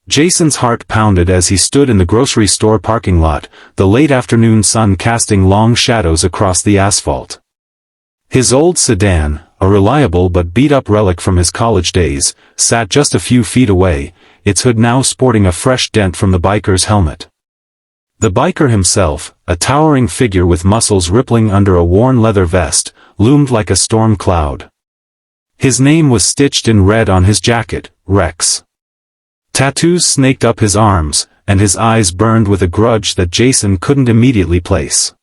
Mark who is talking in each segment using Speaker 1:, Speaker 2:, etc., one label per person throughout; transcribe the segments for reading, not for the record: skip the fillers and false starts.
Speaker 1: Jason's heart pounded as he stood in the grocery store parking lot, the late afternoon sun casting long shadows across the asphalt. His old sedan, a reliable but beat-up relic from his college days, sat just a few feet away, its hood now sporting a fresh dent from the biker's helmet. The biker himself, a towering figure with muscles rippling under a worn leather vest, loomed like a storm cloud. His name was stitched in red on his jacket, Rex. Tattoos snaked up his arms, and his eyes burned with a grudge that Jason couldn't immediately place.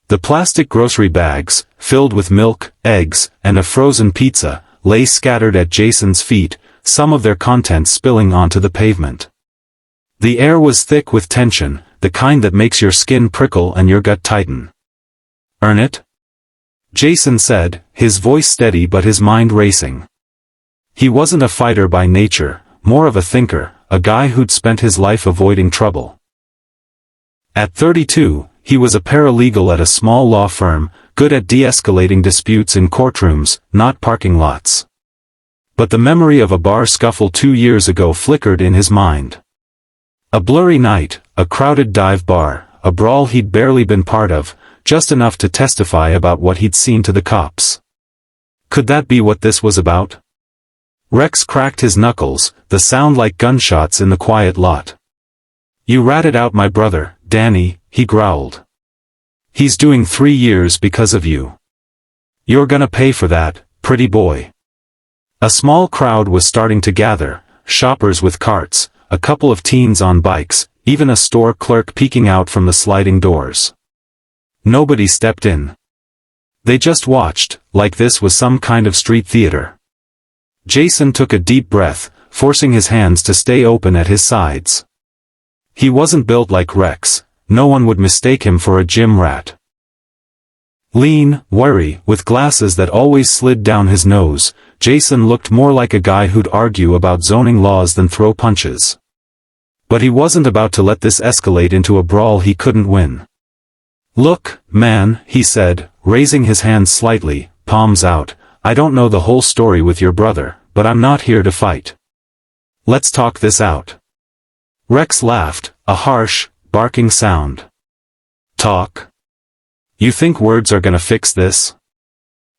Speaker 1: The plastic grocery bags, filled with milk, eggs, and a frozen pizza, lay scattered at Jason's feet, some of their contents spilling onto the pavement. The air was thick with tension, the kind that makes your skin prickle and your gut tighten. "Earn it?" Jason said, his voice steady but his mind racing. He wasn't a fighter by nature, more of a thinker, a guy who'd spent his life avoiding trouble. At 32, he was a paralegal at a small law firm, good at de-escalating disputes in courtrooms, not parking lots. But the memory of a bar scuffle 2 years ago flickered in his mind. A blurry night, a crowded dive bar, a brawl he'd barely been part of, just enough to testify about what he'd seen to the cops. Could that be what this was about? Rex cracked his knuckles, the sound like gunshots in the quiet lot. "You ratted out my brother, Danny," he growled. "He's doing 3 years because of you. You're gonna pay for that, pretty boy." A small crowd was starting to gather, shoppers with carts, a couple of teens on bikes, even a store clerk peeking out from the sliding doors. Nobody stepped in. They just watched, like this was some kind of street theater. Jason took a deep breath, forcing his hands to stay open at his sides. He wasn't built like Rex, no one would mistake him for a gym rat. Lean, wiry, with glasses that always slid down his nose, Jason looked more like a guy who'd argue about zoning laws than throw punches. But he wasn't about to let this escalate into a brawl he couldn't win. "Look, man," he said, raising his hands slightly, palms out, "I don't know the whole story with your brother, but I'm not here to fight. Let's talk this out." Rex laughed, a harsh, barking sound. "Talk? You think words are gonna fix this?"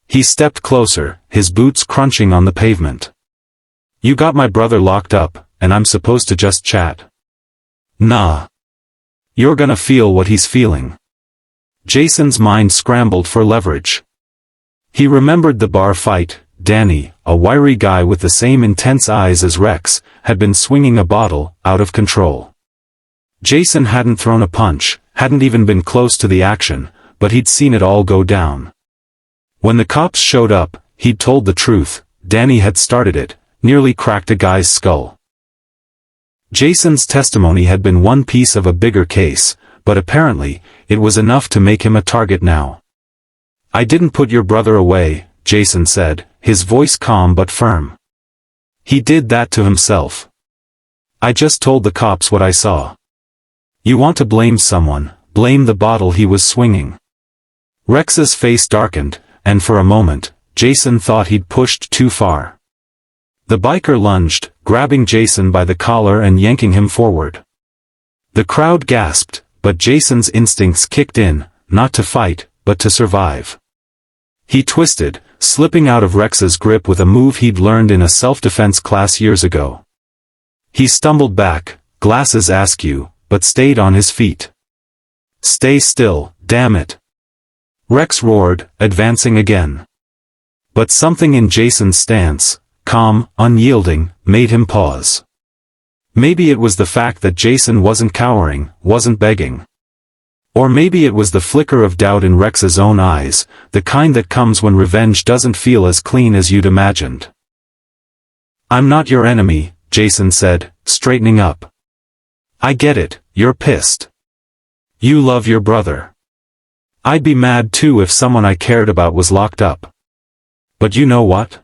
Speaker 1: He stepped closer, his boots crunching on the pavement. "You got my brother locked up, and I'm supposed to just chat? Nah. You're gonna feel what he's feeling." Jason's mind scrambled for leverage. He remembered the bar fight. Danny, a wiry guy with the same intense eyes as Rex, had been swinging a bottle, out of control. Jason hadn't thrown a punch, hadn't even been close to the action, but he'd seen it all go down. When the cops showed up, he'd told the truth. Danny had started it, nearly cracked a guy's skull. Jason's testimony had been one piece of a bigger case, but apparently, it was enough to make him a target now. "I didn't put your brother away," Jason said, his voice calm but firm. "He did that to himself. I just told the cops what I saw. You want to blame someone, blame the bottle he was swinging." Rex's face darkened, and for a moment, Jason thought he'd pushed too far. The biker lunged, grabbing Jason by the collar and yanking him forward. The crowd gasped, but Jason's instincts kicked in, not to fight, but to survive. He twisted, slipping out of Rex's grip with a move he'd learned in a self-defense class years ago. He stumbled back, glasses askew, but stayed on his feet. "Stay still, damn it!" Rex roared, advancing again. But something in Jason's stance, calm, unyielding, made him pause. Maybe it was the fact that Jason wasn't cowering, wasn't begging. Or maybe it was the flicker of doubt in Rex's own eyes, the kind that comes when revenge doesn't feel as clean as you'd imagined. "I'm not your enemy," Jason said, straightening up. "I get it, you're pissed. You love your brother. I'd be mad too if someone I cared about was locked up. But you know what?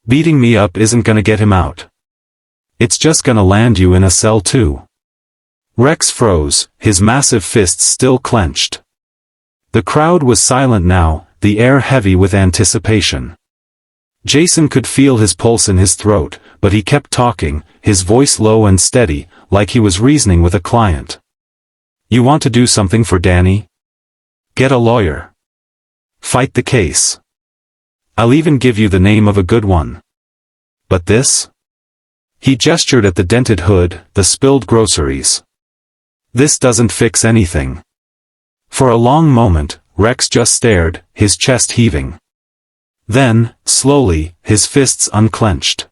Speaker 1: Beating me up isn't gonna get him out. It's just gonna land you in a cell too." Rex froze, his massive fists still clenched. The crowd was silent now, the air heavy with anticipation. Jason could feel his pulse in his throat, but he kept talking, his voice low and steady, like he was reasoning with a client. You want to do something for Danny? Get a lawyer. Fight the case. I'll even give you the name of a good one. But this? He gestured at the dented hood, the spilled groceries. This doesn't fix anything. For a long moment, Rex just stared, his chest heaving. Then, slowly, his fists unclenched.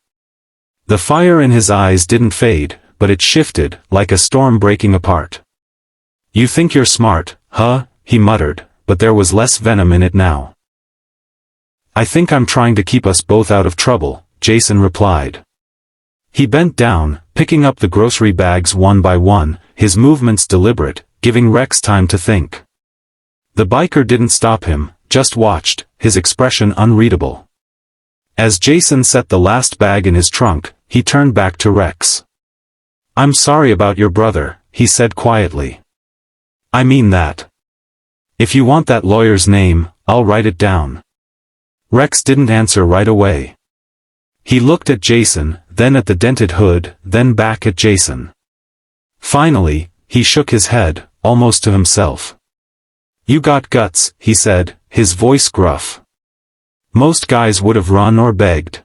Speaker 1: The fire in his eyes didn't fade, but it shifted, like a storm breaking apart. You think you're smart, huh? He muttered, but there was less venom in it now. I think I'm trying to keep us both out of trouble, Jason replied. He bent down, picking up the grocery bags one by one, his movements deliberate, giving Rex time to think. The biker didn't stop him, just watched, his expression unreadable. As Jason set the last bag in his trunk, he turned back to Rex. I'm sorry about your brother, he said quietly. I mean that. If you want that lawyer's name, I'll write it down. Rex didn't answer right away. He looked at Jason, then at the dented hood, then back at Jason. Finally, he shook his head, almost to himself. You got guts, he said, his voice gruff. Most guys would have run or begged.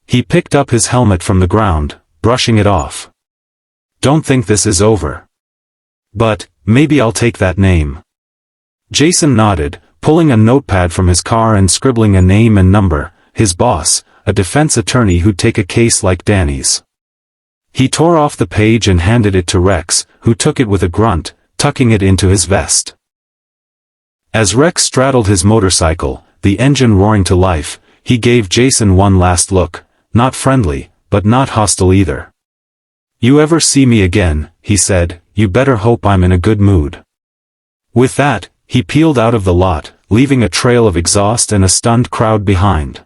Speaker 1: He picked up his helmet from the ground, brushing it off. Don't think this is over. But, maybe I'll take that name. Jason nodded, pulling a notepad from his car and scribbling a name and number, his boss, a defense attorney who'd take a case like Danny's. He tore off the page and handed it to Rex, who took it with a grunt, tucking it into his vest. As Rex straddled his motorcycle, the engine roaring to life, he gave Jason one last look, not friendly, but not hostile either. You ever see me again, he said, you better hope I'm in a good mood. With that, he peeled out of the lot, leaving a trail of exhaust and a stunned crowd behind.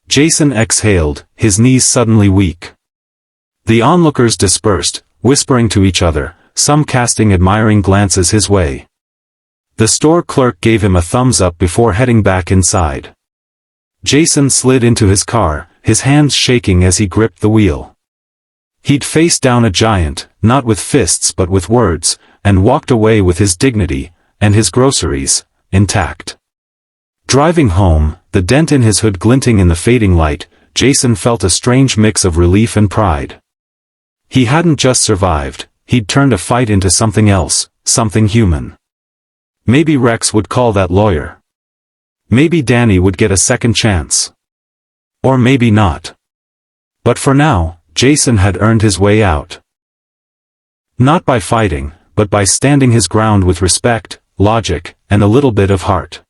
Speaker 1: Jason exhaled, his knees suddenly weak. The onlookers dispersed, whispering to each other, some casting admiring glances his way. The store clerk gave him a thumbs up before heading back inside. Jason slid into his car, his hands shaking as he gripped the wheel. He'd faced down a giant, not with fists but with words, and walked away with his dignity, and his groceries, intact. Driving home, the dent in his hood glinting in the fading light, Jason felt a strange mix of relief and pride. He hadn't just survived, he'd turned a fight into something else, something human. Maybe Rex would call that lawyer. Maybe Danny would get a second chance. Or maybe not. But for now, Jason had earned his way out. Not by fighting, but by standing his ground with respect, logic, and a little bit of heart.